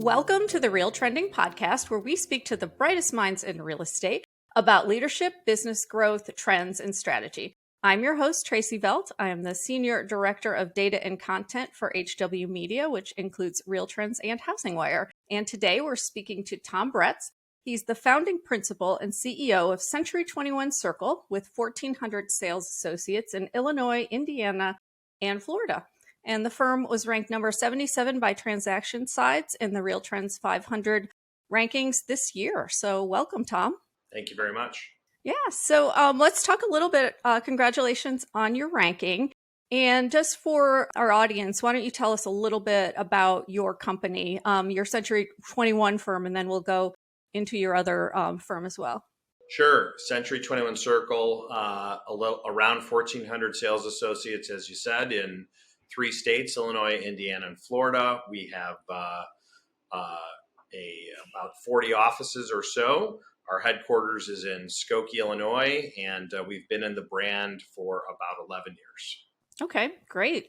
Welcome to the RealTrending podcast, where we speak to the brightest minds in real estate about leadership, business growth, trends, and strategy. I'm your host, Tracey Velt. I am the Senior Director of Data and Content for HW Media, which includes RealTrends and HousingWire. And today we're speaking to Tom Bretz. He's the founding principal and CEO of C21 Circle, with 1,400 sales associates in Illinois, Indiana, and Florida. And the firm was ranked number 77 by transaction sides in the RealTrends 500 rankings this year. So welcome, Tom. Thank you very much. Yeah, so let's talk a little bit. Congratulations on your ranking. And just for our audience, why don't you tell us a little bit about your company, your Century 21 firm, and then we'll go into your other firm as well. Sure. Century 21 Circle, around 1,400 sales associates, as you said, in 3 states, Illinois, Indiana, and Florida. We have about 40 offices or so. Our headquarters is in Skokie, Illinois, and we've been in the brand for about 11 years. Okay, great.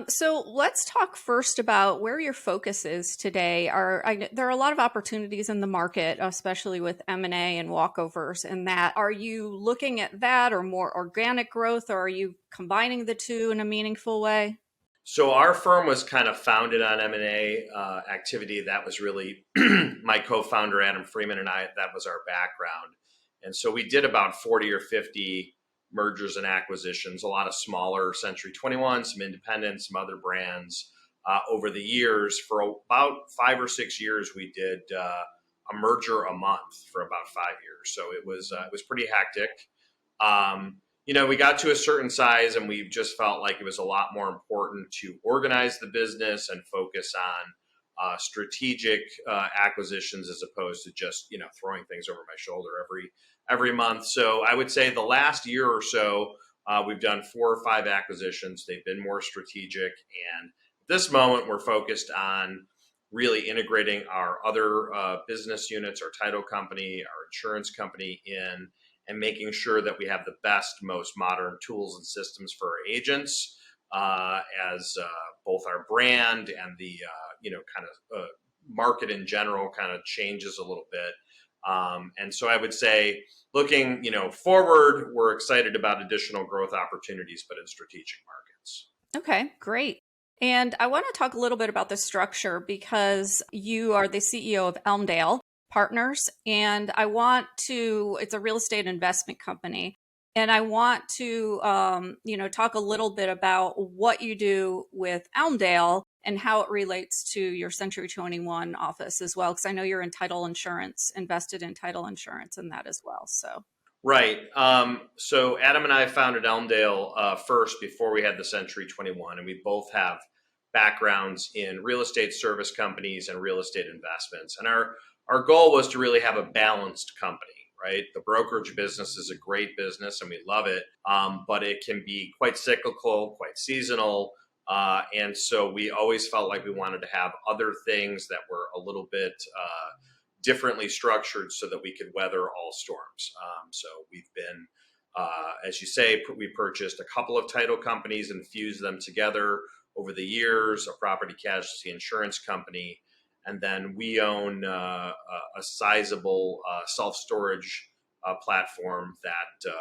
So let's talk first about where your focus is today. There are a lot of opportunities in the market, especially with M&A and walkovers, and that. Are you looking at that or more organic growth, or are you combining the two in a meaningful way? So our firm was kind of founded on M&A activity. That was really my co-founder, Adam Freeman, and I, that was our background. And so we did about 40 or 50 mergers and acquisitions, a lot of smaller Century 21, some independents, some other brands. Over the years, for about 5 or 6 years, we did a merger a month for about 5 years. So it was pretty hectic. We got to a certain size, and we just felt like it was a lot more important to organize the business and focus on strategic acquisitions as opposed to just throwing things over my shoulder every month. So I would say the last year or so, we've done 4 or 5 acquisitions. They've been more strategic. And at this moment, we're focused on really integrating our other business units, our title company, our insurance company in, and making sure that we have the best, most modern tools and systems for our agents as both our brand and the market in general kind of changes a little bit. And so I would say, looking forward, we're excited about additional growth opportunities, but in strategic markets. Okay, great. And I want to talk a little bit about the structure, because you are the CEO of Elmdale Partners, and it's a real estate investment company. And I want to, talk a little bit about what you do with Elmdale and how it relates to your Century 21 office as well, because I know you're in title insurance, invested in title insurance and that as well. So. Right. So Adam and I founded Elmdale first before we had the Century 21, and we both have backgrounds in real estate service companies and real estate investments. And our goal was to really have a balanced company. Right. The brokerage business is a great business and we love it, but it can be quite cyclical, quite seasonal. And so we always felt like we wanted to have other things that were a little bit differently structured so that we could weather all storms. So we've been, as you say, we purchased a couple of title companies and fused them together over the years, a property casualty insurance company. And then we own a sizable self-storage platform that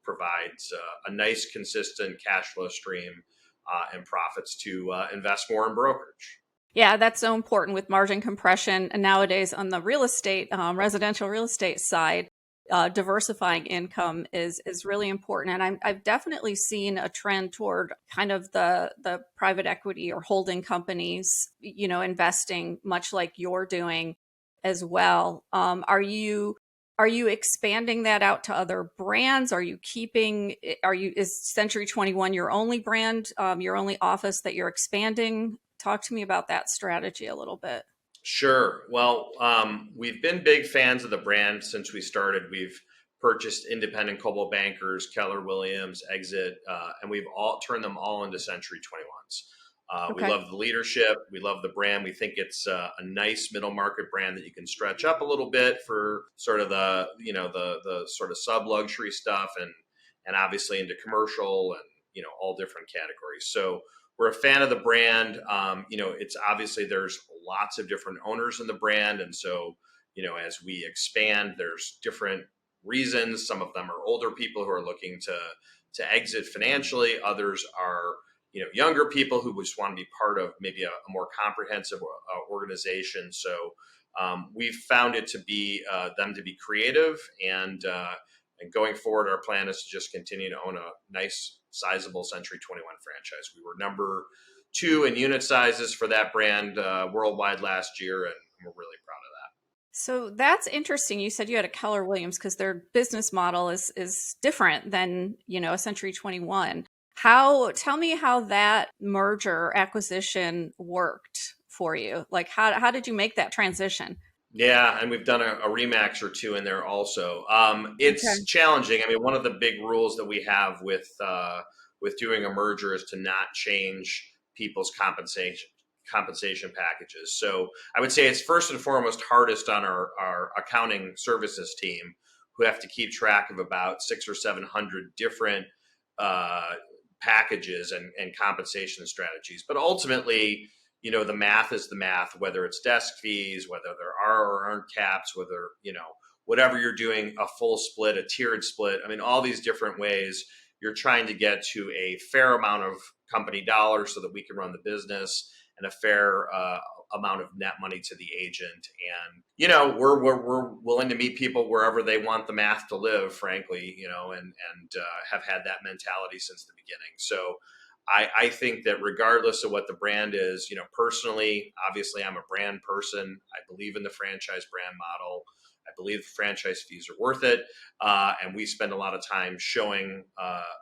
provides a nice, consistent cash flow stream and profits to invest more in brokerage. Yeah, that's so important with margin compression. And nowadays on the real estate, residential real estate side, diversifying income is really important. And I've definitely seen a trend toward kind of the private equity or holding companies, investing much like you're doing as well. Are you expanding that out to other brands? Is Century 21 your only brand, your only office that you're expanding? Talk to me about that strategy a little bit. Sure. Well, we've been big fans of the brand since we started. We've purchased independent Coldwell Bankers, Keller Williams, Exit, and we've all turned them all into Century 21s. Okay. We love the leadership. We love the brand. We think it's a nice middle market brand that you can stretch up a little bit for sort of the sort of sub luxury stuff and obviously into commercial and all different categories. So we're a fan of the brand. It's obviously there's lots of different owners in the brand. And so, as we expand, there's different reasons. Some of them are older people who are looking to exit financially. Others are, younger people who just want to be part of maybe a more comprehensive organization. So we've found it to be them to be creative, and going forward, our plan is to just continue to own a nice, sizable Century 21 franchise. We were number 2 in unit sizes for that brand worldwide last year, and we're really proud of that. So that's interesting. You said you had a Keller Williams because their business model is different than, a Century 21. Tell me how that merger acquisition worked for you. Like how did you make that transition? Yeah, and we've done a Remax or 2 in there also. It's challenging. I mean, one of the big rules that we have with doing a merger is to not change people's compensation packages. So I would say it's first and foremost hardest on our accounting services team, who have to keep track of about 600 or 700 different packages and compensation strategies. But ultimately, the math is the math, whether it's desk fees, whether there are or aren't caps, whether, whatever you're doing, a full split, a tiered split. I mean, all these different ways you're trying to get to a fair amount of company dollars so that we can run the business, and a fair amount of net money to the agent. And, we're willing to meet people wherever they want the math to live, frankly, and have had that mentality since the beginning. So I think that regardless of what the brand is, personally, obviously I'm a brand person. I believe in the franchise brand model. I believe the franchise fees are worth it. And we spend a lot of time showing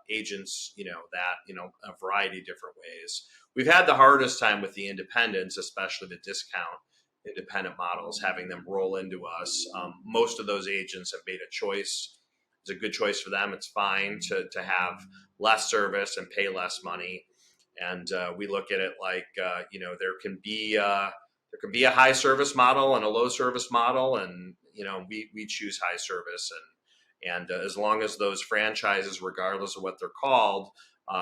agents, that, a variety of different ways. We've had the hardest time with the independents, especially the discount independent models, having them roll into us. Most of those agents have made a choice. It's a good choice for them. It's fine to have less service and pay less money. And we look at it like, there can be a high service model and a low service model. And, we choose high service. And as long as those franchises, regardless of what they're called,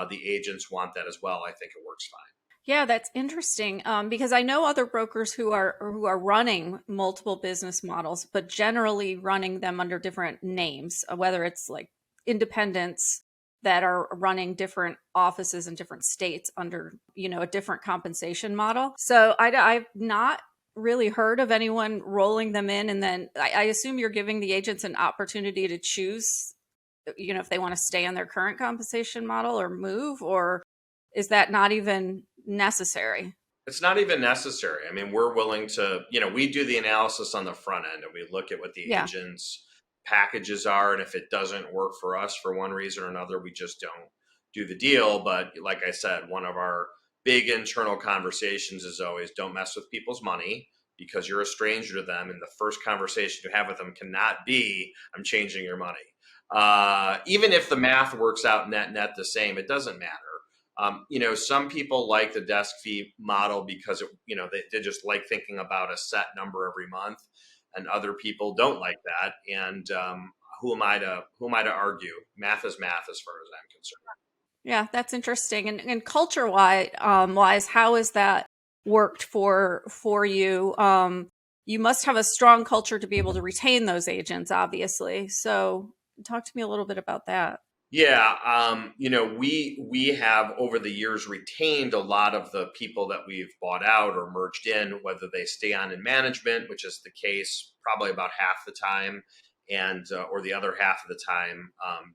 the agents want that as well, I think it works fine. Yeah, that's interesting because I know other brokers who are running multiple business models, but generally running them under different names, whether it's like independents that are running different offices in different states under, a different compensation model. So I've not really heard of anyone rolling them in. And then I assume you're giving the agents an opportunity to choose, if they want to stay on their current compensation model or move, or is that not even necessary? It's not even necessary. I mean, we're willing to, we do the analysis on the front end, and we look at what the agent's packages are. And if it doesn't work for us for one reason or another, we just don't do the deal. But like I said, one of our big internal conversations is always don't mess with people's money, because you're a stranger to them. And the first conversation you have with them cannot be, I'm changing your money. Even if the math works out net the same, it doesn't matter. Some people like the desk fee model because they just like thinking about a set number every month, and other people don't like that. And who am I to argue? Math is math as far as I'm concerned. Yeah, that's interesting. And culture wise, how has that worked for you? You must have a strong culture to be able to retain those agents, obviously. So talk to me a little bit about that. Yeah, we have over the years retained a lot of the people that we've bought out or merged in, whether they stay on in management, which is the case probably about half the time, and or the other half of the time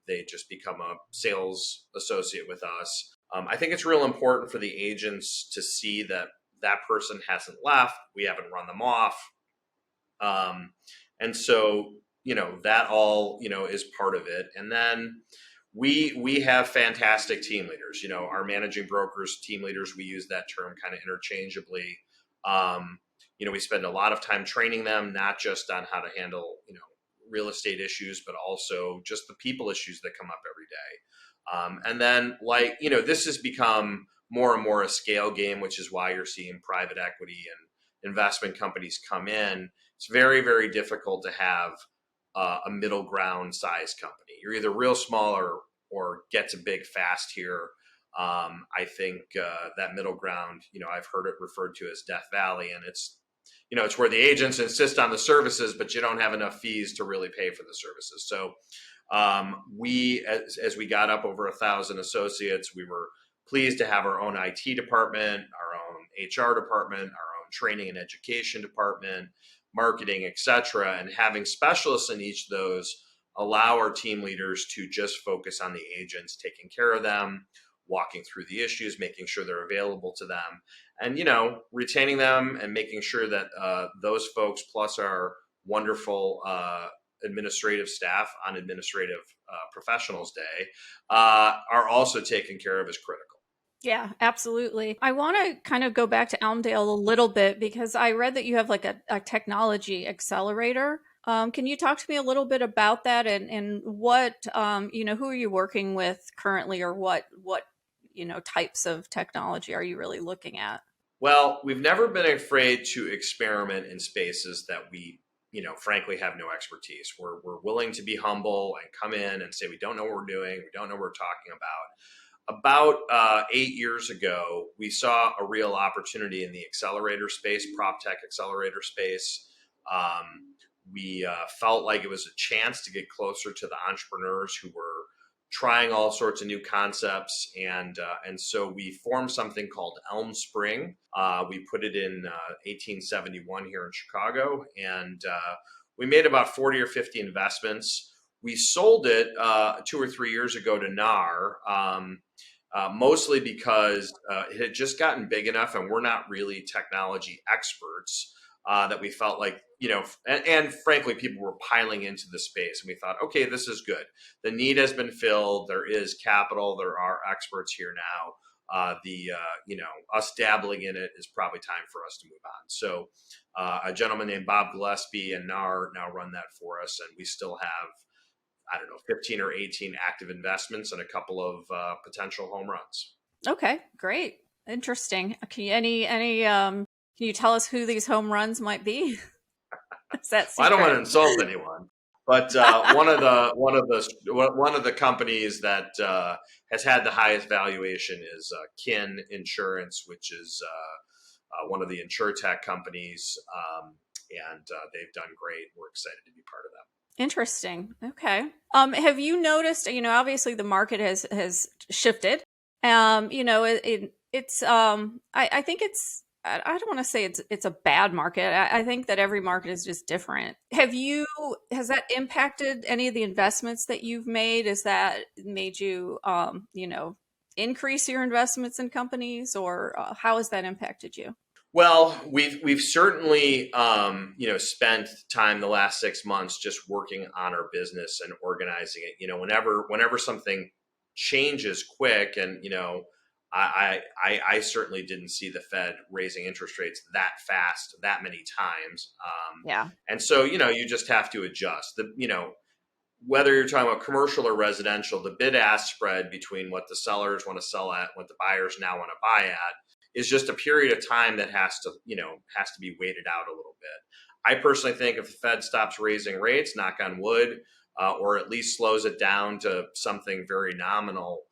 they just become a sales associate with us. I think it's real important for the agents to see that that person hasn't left. We haven't run them off, and so that all is part of it. And then we have fantastic team leaders. Our managing brokers, team leaders, we use that term kind of interchangeably. We spend a lot of time training them, not just on how to handle, real estate issues, but also just the people issues that come up every day. And then this has become more and more a scale game, which is why you're seeing private equity and investment companies come in. It's very, very difficult to have a middle ground size company. You're either real small or get to big fast here. I think that middle ground, I've heard it referred to as Death Valley, and it's where the agents insist on the services, but you don't have enough fees to really pay for the services. So we, as we got up over 1,000 associates, we were pleased to have our own IT department, our own HR department, our own training and education department, marketing, et cetera. And having specialists in each of those allow our team leaders to just focus on the agents, taking care of them, walking through the issues, making sure they're available to them, and, retaining them and making sure that those folks, plus our wonderful administrative staff on Administrative Professionals Day, are also taken care of, is critical. Yeah, absolutely. I want to kind of go back to Elmdale a little bit because I read that you have like a technology accelerator. Can you talk to me a little bit about that and what, who are you working with currently, or what types of technology are you really looking at? Well, we've never been afraid to experiment in spaces that we, frankly have no expertise. We're willing to be humble and come in and say, we don't know what we're doing. We don't know what we're talking about. About 8 years ago, we saw a real opportunity in the accelerator space, prop tech accelerator space. We felt like it was a chance to get closer to the entrepreneurs who were trying all sorts of new concepts, and so we formed something called Elm Spring. We put it in 1871 here in Chicago, and we made about 40 or 50 investments. We sold it 2 or 3 years ago to NAR, mostly because it had just gotten big enough, and we're not really technology experts, that we felt like, and frankly, people were piling into the space, and we thought, okay, this is good. The need has been filled. There is capital. There are experts here now. Us dabbling in it is probably time for us to move on. So a gentleman named Bob Gillespie and NAR now run that for us, and we still have, 15 or 18 active investments and a couple of potential home runs. Okay, great. Interesting. Can you tell us who these home runs might be? Is that secret? Well, I don't want to insult anyone, but one of the companies that has had the highest valuation is Kin Insurance, which is one of the insurtech companies, and they've done great. We're excited to be part of them. Interesting. Okay. Have you noticed? Obviously the market has shifted. I think it's. I don't want to say it's a bad market. I think that every market is just different. Has that impacted any of the investments that you've made? Has that made you, increase your investments in companies, or how has that impacted you? Well, we've certainly, spent time the last 6 months just working on our business and organizing it. Whenever something changes quick, and, I certainly didn't see the Fed raising interest rates that fast, that many times. Yeah. And so, you just have to adjust. Whether you're talking about commercial or residential, the bid-ask spread between what the sellers want to sell at, what the buyers now want to buy at, is just a period of time that has to be waited out a little bit. I personally think if the Fed stops raising rates, knock on wood, or at least slows it down to something very nominal,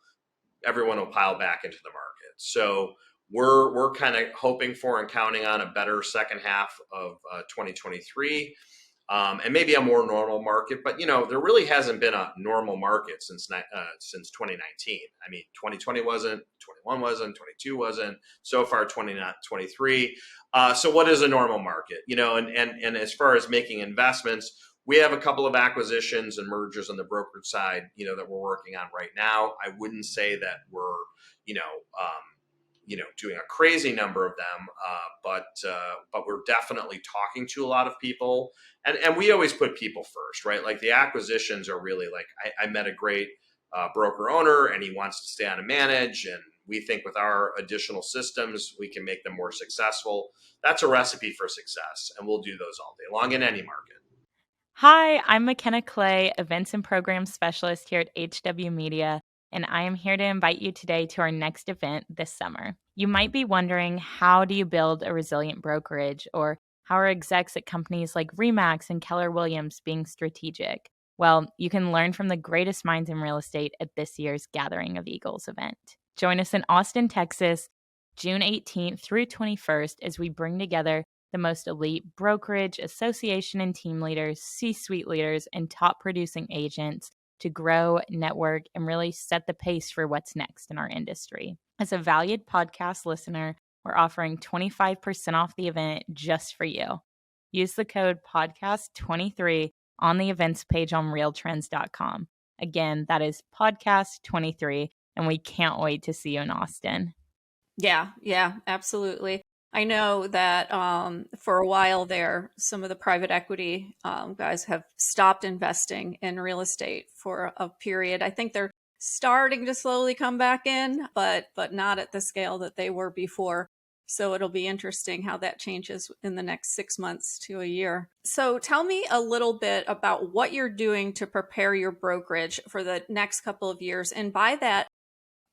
everyone will pile back into the market. So we're kind of hoping for and counting on a better second half of 2023, and maybe a more normal market. But there really hasn't been a normal market since 2019. I mean, 2020 wasn't, 21 wasn't, 22 wasn't. So far, 2023. So what is a normal market? And as far as making investments, we have a couple of acquisitions and mergers on the brokerage side, that we're working on right now. I wouldn't say that we're, doing a crazy number of them, but we're definitely talking to a lot of people, and we always put people first, right? Like the acquisitions are really like, I met a great broker owner, and he wants to stay on and manage, and we think with our additional systems, we can make them more successful. That's a recipe for success, and we'll do those all day long in any market. Hi, I'm McKenna Clay, Events and Programs Specialist here at HW Media, and I am here to invite you today to our next event this summer. You might be wondering, how do you build a resilient brokerage, or how are execs at companies like RE/MAX and Keller Williams being strategic? Well, you can learn from the greatest minds in real estate at this year's Gathering of Eagles event. Join us in Austin, Texas, June 18th through 21st as we bring together the most elite brokerage, association, and team leaders, C-suite leaders, and top producing agents to grow, network, and really set the pace for what's next in our industry. As a valued podcast listener, we're offering 25% off the event just for you. Use the code podcast23 on the events page on realtrends.com. Again, that is podcast23, and we can't wait to see you in Austin. Yeah, absolutely. I know that for a while there, some of the private equity guys have stopped investing in real estate for a period. I think they're starting to slowly come back in, but not at the scale that they were before. So it'll be interesting how that changes in the next 6 months to a year. So tell me a little bit about what you're doing to prepare your brokerage for the next couple of years. And by that,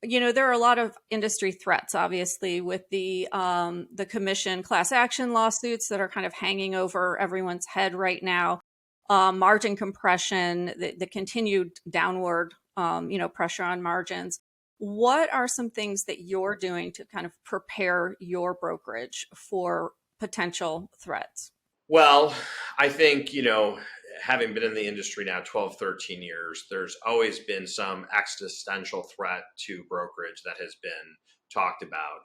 there are a lot of industry threats, obviously, with the commission class action lawsuits that are kind of hanging over everyone's head right now. Margin compression, the continued downward, pressure on margins. What are some things that you're doing to kind of prepare your brokerage for potential threats? Well, I think, having been in the industry now 12, 13 years, there's always been some existential threat to brokerage that has been talked about.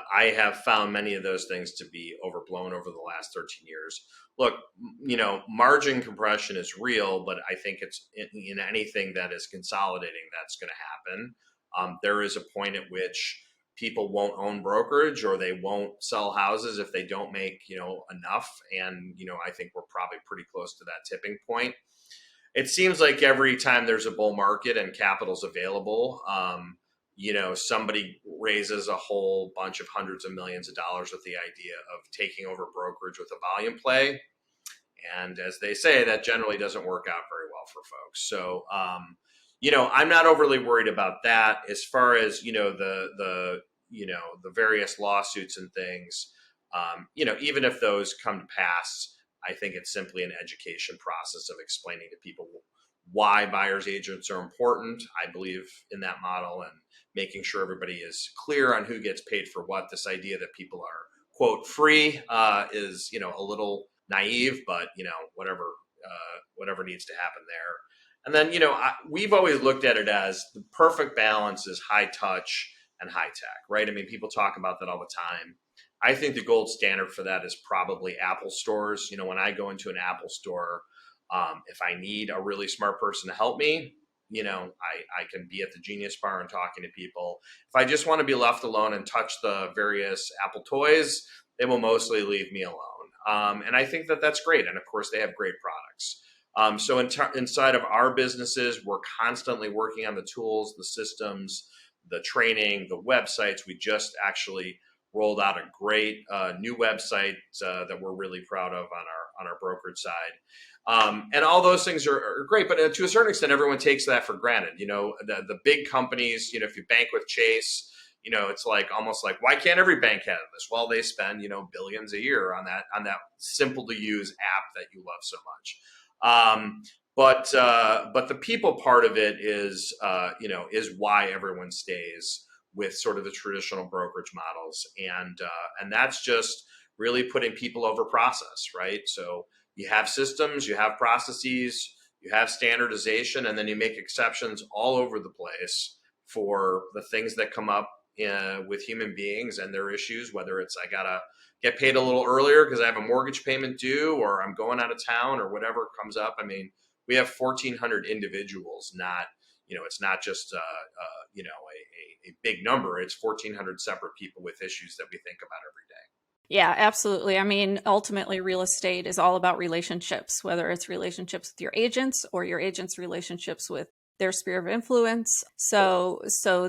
I have found many of those things to be overblown over the last 13 years. Look, margin compression is real, but I think it's in anything that is consolidating, that's going to happen. There is a point at which people won't own brokerage or they won't sell houses if they don't make, enough. And, I think we're probably pretty close to that tipping point. It seems like every time there's a bull market and capital's available, somebody raises a whole bunch of hundreds of millions of dollars with the idea of taking over brokerage with a volume play. And as they say, that generally doesn't work out very well for folks. So, I'm not overly worried about that. As far as, the various lawsuits and things, even if those come to pass, I think it's simply an education process of explaining to people why buyer's agents are important. I believe in that model and making sure everybody is clear on who gets paid for what. This idea that people are, quote, free is, a little naive, but, whatever needs to happen there. And then, we've always looked at it as the perfect balance is high touch and high tech, right? I mean, people talk about that all the time. I think the gold standard for that is probably Apple stores. When I go into an Apple store, if I need a really smart person to help me, I can be at the Genius Bar and talking to people. If I just want to be left alone and touch the various Apple toys, they will mostly leave me alone. And I think that that's great. And of course, they have great products. So inside of our businesses, we're constantly working on the tools, the systems, the training, the websites. We just actually rolled out a great new website that we're really proud of on our brokerage side. And all those things are great, but to a certain extent, everyone takes that for granted. The big companies, if you bank with Chase, it's like almost like, why can't every bank have this? Well, they spend, billions a year on that simple to use app that you love so much. But the people part of it is why everyone stays with sort of the traditional brokerage models. And that's just really putting people over process, right? So you have systems, you have processes, you have standardization, and then you make exceptions all over the place for the things that come up with human beings and their issues, whether it's I gotta get paid a little earlier because I have a mortgage payment due, or I'm going out of town, or whatever comes up. I mean, we have 1,400 individuals, it's not just a big number. It's 1,400 separate people with issues that we think about every day. Yeah, absolutely. I mean, ultimately, real estate is all about relationships, whether it's relationships with your agents or your agents' relationships with their sphere of influence. So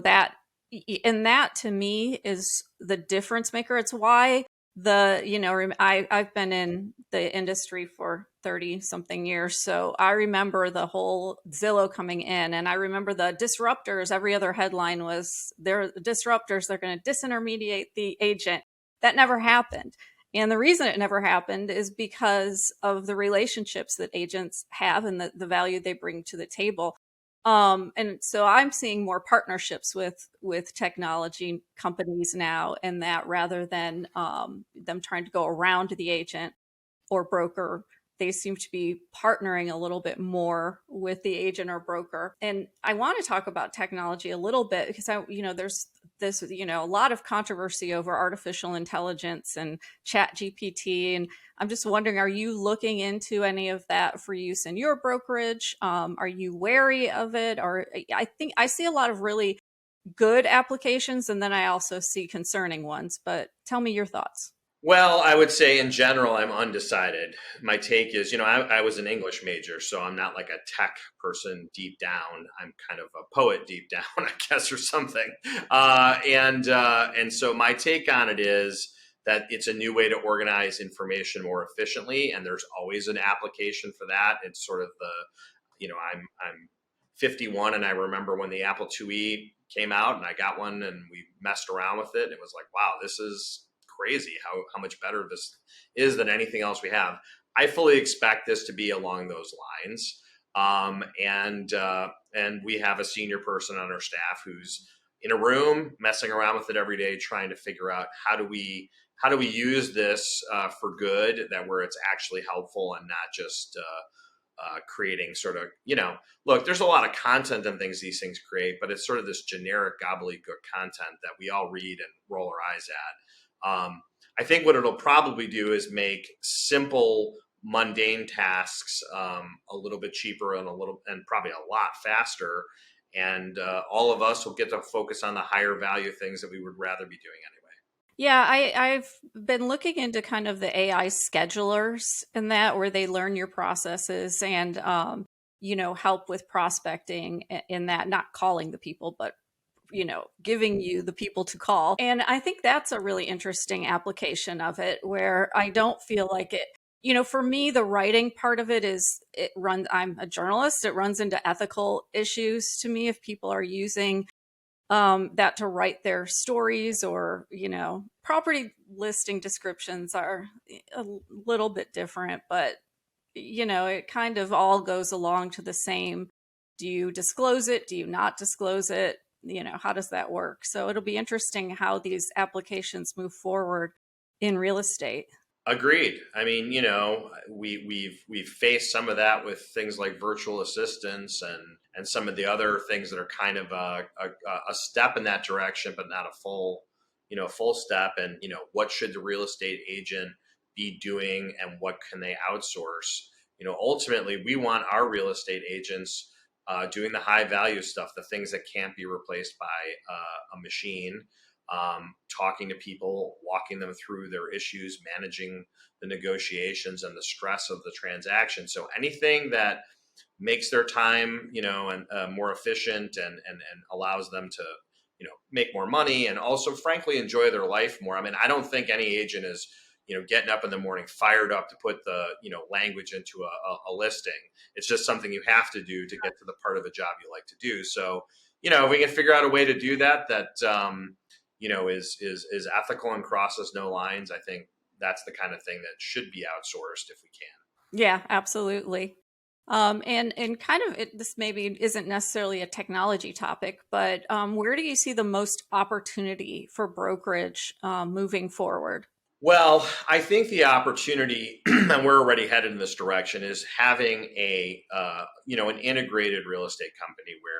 that to me is the difference maker. It's why I've been in the industry for 30 something years. So I remember the whole Zillow coming in, and I remember the disruptors. Every other headline was they're disruptors. They're going to disintermediate the agent. That never happened. And the reason it never happened is because of the relationships that agents have and the value they bring to the table. And so I'm seeing more partnerships with technology companies now, and that rather than them trying to go around the agent or broker, they seem to be partnering a little bit more with the agent or broker. And I want to talk about technology a little bit because there's this, a lot of controversy over artificial intelligence and chat GPT. And I'm just wondering, are you looking into any of that for use in your brokerage? Are you wary of it? Or I think I see a lot of really good applications, and then I also see concerning ones, but tell me your thoughts. Well, I would say in general, I'm undecided. My take is, I was an English major, so I'm not like a tech person deep down. I'm kind of a poet deep down, I guess, or something. And so my take on it is that it's a new way to organize information more efficiently, and there's always an application for that. It's sort of I'm 51, and I remember when the Apple IIe came out, and I got one, and we messed around with it. And it was like, wow, this is crazy how much better this is than anything else we have. I fully expect this to be along those lines. And we have a senior person on our staff who's in a room messing around with it every day, trying to figure out how do we use this for good, that where it's actually helpful and not just creating sort of, look, there's a lot of content and things these things create, but it's sort of this generic gobbledygook content that we all read and roll our eyes at. I think what it'll probably do is make simple, mundane tasks a little bit cheaper and probably a lot faster. And all of us will get to focus on the higher value things that we would rather be doing anyway. Yeah, I've been looking into kind of the AI schedulers and that, where they learn your processes and, help with prospecting in that, not calling the people, but giving you the people to call. And I think that's a really interesting application of it, where I don't feel like it, for me, the writing part of it I'm a journalist. It runs into ethical issues to me if people are using that to write their stories, or, property listing descriptions are a little bit different, but, it kind of all goes along to the same. Do you disclose it? Do you not disclose it? How does that work? So it'll be interesting how these applications move forward in real estate. Agreed. I mean, we've faced some of that with things like virtual assistants and some of the other things that are kind of a step in that direction, but not a full step. And what should the real estate agent be doing, and what can they outsource? Ultimately, we want our real estate agents doing the high value stuff, the things that can't be replaced by a machine, talking to people, walking them through their issues, managing the negotiations and the stress of the transaction. So anything that makes their time, and more efficient and allows them to, make more money and also, frankly, enjoy their life more. I mean, I don't think any agent is, getting up in the morning fired up to put the, language into a listing. It's just something you have to do to get to the part of the job you like to do. So, if we can figure out a way to do that, is ethical and crosses no lines, I think that's the kind of thing that should be outsourced if we can. Yeah, absolutely. And kind of this maybe isn't necessarily a technology topic, but where do you see the most opportunity for brokerage moving forward? Well, I think the opportunity, and we're already headed in this direction, is having an integrated real estate company where,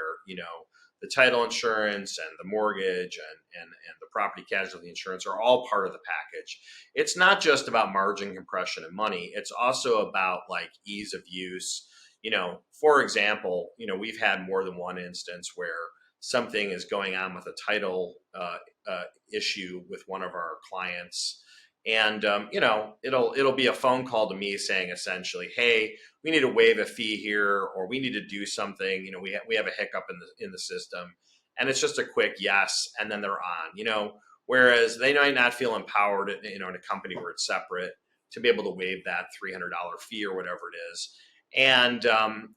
the title insurance and the mortgage and the property casualty insurance are all part of the package. It's not just about margin compression and money. It's also about like ease of use. For example, we've had more than one instance where something is going on with a title issue with one of our clients. And, it'll be a phone call to me saying essentially, hey, we need to waive a fee here, or we need to do something, we have a hiccup in the system. And it's just a quick yes. And then they're on, whereas they might not feel empowered, in a company where it's separate, to be able to waive that $300 fee or whatever it is. And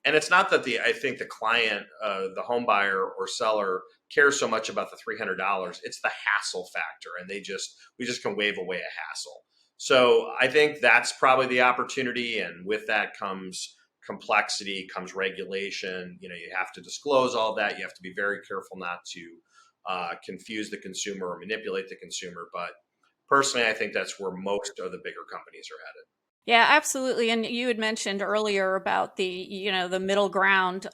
it's not that I think the client, the home buyer or seller cares so much about the $300. It's the hassle factor. And we just can wave away a hassle. So I think that's probably the opportunity. And with that comes complexity comes regulation. You have to disclose all that. You have to be very careful not to confuse the consumer or manipulate the consumer. But personally, I think that's where most of the bigger companies are headed. Yeah, absolutely. And you had mentioned earlier about the middle ground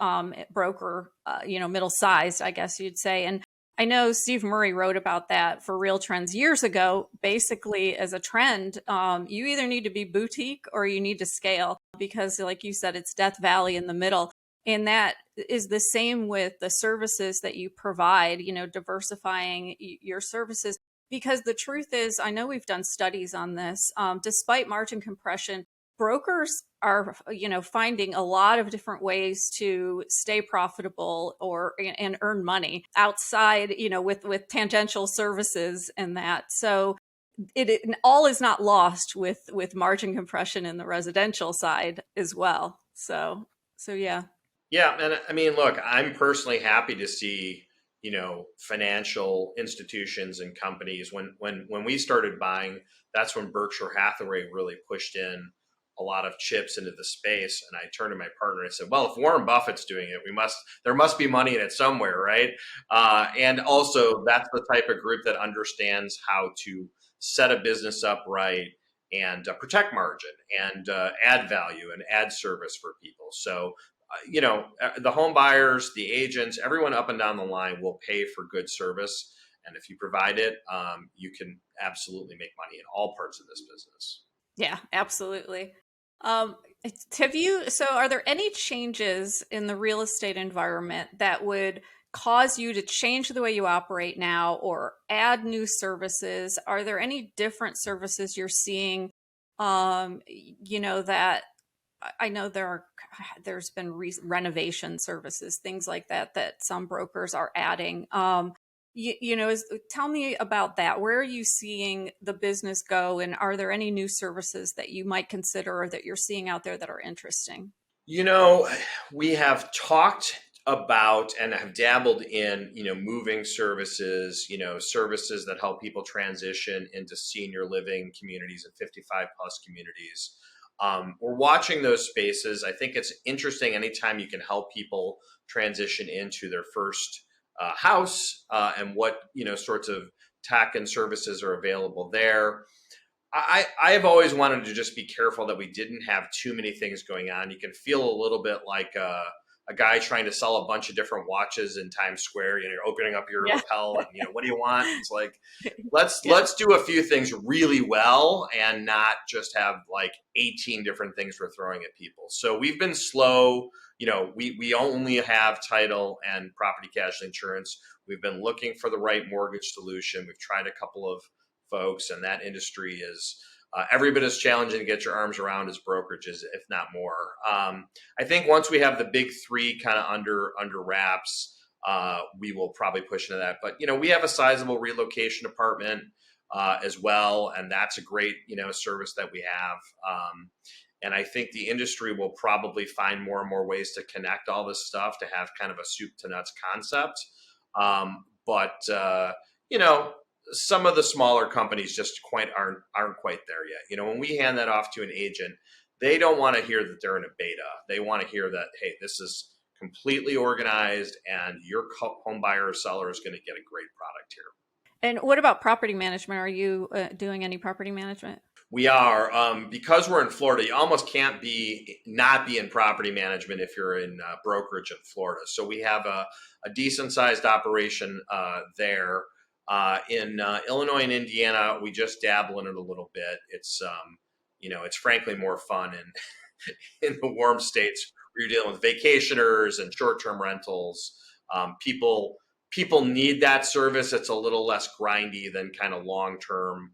broker, middle sized, I guess you'd say. And I know Steve Murray wrote about that for RealTrends years ago. Basically, as a trend, you either need to be boutique or you need to scale because, like you said, it's Death Valley in the middle. And that is the same with the services that you provide, diversifying your services. Because the truth is, I know we've done studies on this, despite margin compression, brokers are, finding a lot of different ways to stay profitable and earn money outside, with tangential services and that. So it all is not lost with margin compression in the residential side as well. So yeah. Yeah. And I mean, look, I'm personally happy to see financial institutions and companies. When we started buying, that's when Berkshire Hathaway really pushed in a lot of chips into the space. And I turned to my partner and I said, well, if Warren Buffett's doing it, there must be money in it somewhere, right? And also that's the type of group that understands how to set a business up right and protect margin and add value and add service for people. So the home buyers, the agents, everyone up and down the line will pay for good service. And if you provide it, you can absolutely make money in all parts of this business. Yeah, absolutely. So are there any changes in the real estate environment that would cause you to change the way you operate now or add new services? Are there any different services you're seeing, that I know there's been renovation services, things like that some brokers are adding. Tell me about that. Where are you seeing the business go, and are there any new services that you might consider or that you're seeing out there that are interesting? We have talked about and have dabbled in, moving services, services that help people transition into senior living communities and 55 plus communities. We're watching those spaces. I think it's interesting anytime you can help people transition into their first house and what, sorts of tech and services are available there. I've always wanted to just be careful that we didn't have too many things going on. You can feel a little bit like a guy trying to sell a bunch of different watches in Times Square. You're opening up your lapel and, what do you want? It's like, let's do a few things really well and not just have like 18 different things we're throwing at people. So we've been slow. We only have title and property casualty insurance. We've been looking for the right mortgage solution. We've tried a couple of folks, and that industry is every bit as challenging to get your arms around as brokerages, if not more. I think once we have the big three kind of under wraps, we will probably push into that. But, we have a sizable relocation department as well, and that's a great, service that we have. And I think the industry will probably find more and more ways to connect all this stuff to have kind of a soup to nuts concept. But some of the smaller companies just aren't quite there yet. When we hand that off to an agent, they don't want to hear that they're in a beta. They want to hear that, hey, this is completely organized and your home buyer or seller is going to get a great product here. And what about property management? Are you doing any property management? We are. Because we're in Florida, you almost can't not be in property management if you're in brokerage in Florida. So we have a decent sized operation there. In Illinois and Indiana, we just dabble in it a little bit. It's frankly more fun in the warm states where you're dealing with vacationers and short-term rentals. People need that service. It's a little less grindy than kind of long-term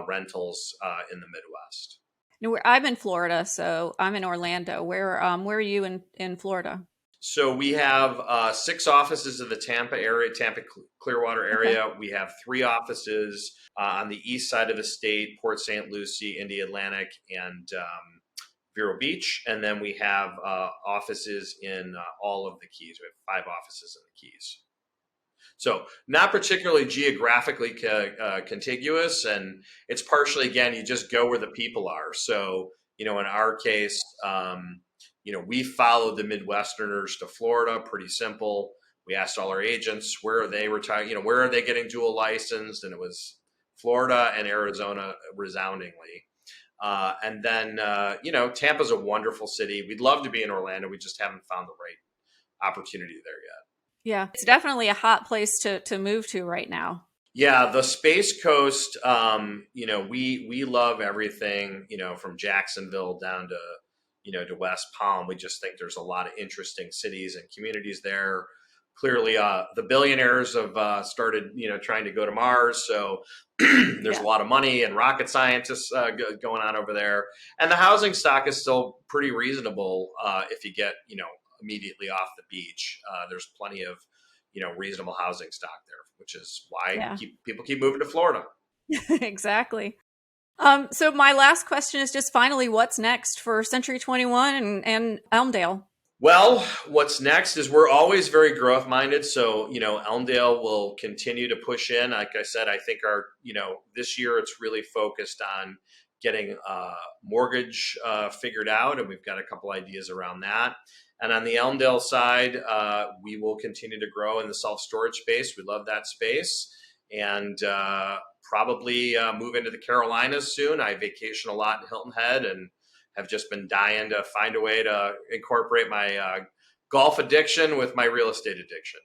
rentals in the Midwest. No, I'm in Florida, so I'm in Orlando. Where are you in Florida? So we have 6 offices in the Tampa Clearwater area. Okay. We have 3 offices on the east side of the state, Port St. Lucie, Indy Atlantic, and Vero Beach. And then we have offices in all of the Keys. We have 5 offices in the Keys. So not particularly geographically contiguous. And it's partially, again, you just go where the people are. So, in our case, we followed the Midwesterners to Florida. Pretty simple. We asked all our agents, where are they retiring? Where are they getting dual licensed? And it was Florida and Arizona resoundingly. And then, Tampa's a wonderful city. We'd love to be in Orlando. We just haven't found the right opportunity there yet. Yeah, it's definitely a hot place to move to right now. Yeah, the Space Coast, we love everything, from Jacksonville down to West Palm. We just think there's a lot of interesting cities and communities there. Clearly, the billionaires have started, trying to go to Mars. So there's a lot of money and rocket scientists going on over there. And the housing stock is still pretty reasonable if you get, immediately off the beach. There's plenty of, reasonable housing stock there, which is why people keep moving to Florida. Exactly. So my last question is just finally, what's next for Century 21 and Elmdale? Well, what's next is we're always very growth minded. So, Elmdale will continue to push in. Like I said, I think this year it's really focused on getting mortgage figured out. And we've got a couple ideas around that. And on the Elmdale side, we will continue to grow in the self-storage space. We love that space. And probably move into the Carolinas soon. I vacation a lot in Hilton Head and have just been dying to find a way to incorporate my golf addiction with my real estate addiction.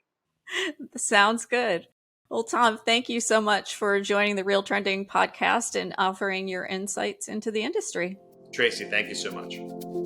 Sounds good. Well, Tom, thank you so much for joining the RealTrending podcast and offering your insights into the industry. Tracey, thank you so much.